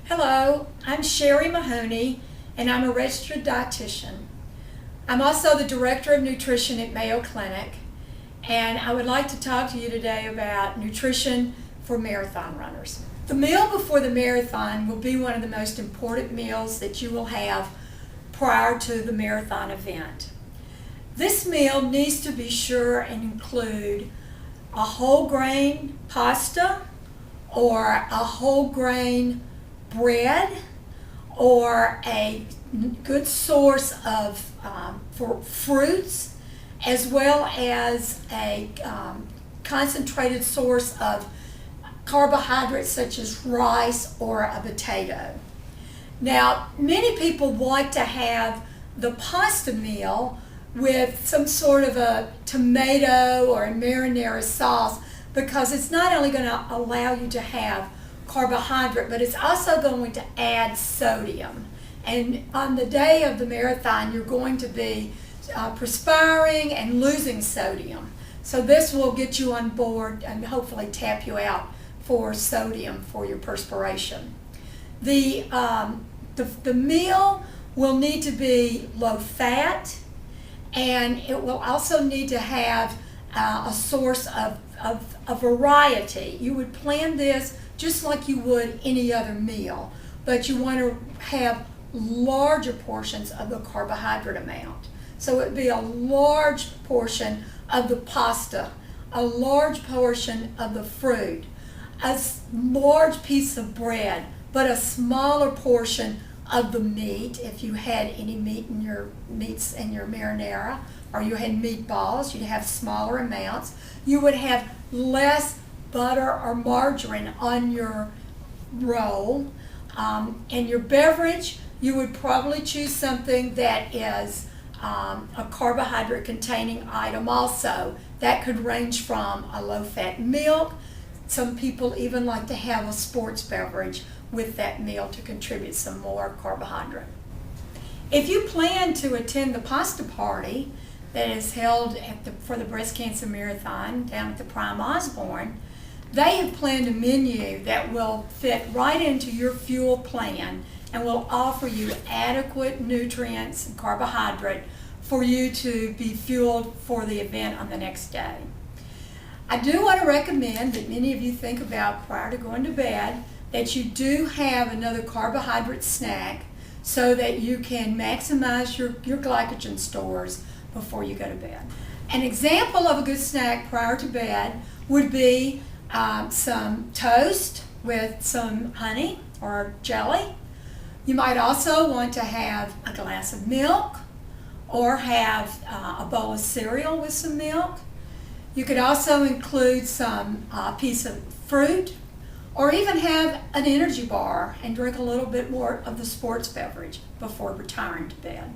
Hello, I'm Sherry Mahoney, and I'm a registered dietitian. I'm also the Director of Nutrition at Mayo Clinic, and I would like to talk to you today about nutrition for marathon runners. The meal before the marathon will be one of the most important meals that you will have prior to the marathon event. This meal needs to be sure and include a whole grain pasta or a whole grain bread or a good source of for fruits, as well as a concentrated source of carbohydrates such as rice or a potato. Now, many people like to have the pasta meal with some sort of a tomato or a marinara sauce because it's not only going to allow you to have carbohydrate, but it's also going to add sodium. And on the day of the marathon, you're going to be perspiring and losing sodium. So this will get you on board and hopefully tap you out for sodium for your perspiration. The meal will need to be low fat, and it will also need to have a source of a variety. You would plan this just like you would any other meal, but you want to have larger portions of the carbohydrate amount. So it would be a large portion of the pasta, a large portion of the fruit, a large piece of bread, but a smaller portion of the meat. If you had any meats in your marinara, or you had meatballs, you'd have smaller amounts. You would have less butter or margarine on your roll. And your beverage, you would probably choose something that is a carbohydrate containing item also. That could range from a low-fat milk. Some people even like to have a sports beverage with that meal to contribute some more carbohydrate. If you plan to attend the pasta party that is held for the Breast Cancer Marathon down at the Prime Osborne, they have planned a menu that will fit right into your fuel plan and will offer you adequate nutrients and carbohydrate for you to be fueled for the event on the next day. I do want to recommend that many of you think about prior to going to bed that you do have another carbohydrate snack so that you can maximize your glycogen stores before you go to bed. An example of a good snack prior to bed would be some toast with some honey or jelly. You might also want to have a glass of milk or have a bowl of cereal with some milk. You could also include some piece of fruit, or even have an energy bar and drink a little bit more of the sports beverage before retiring to bed.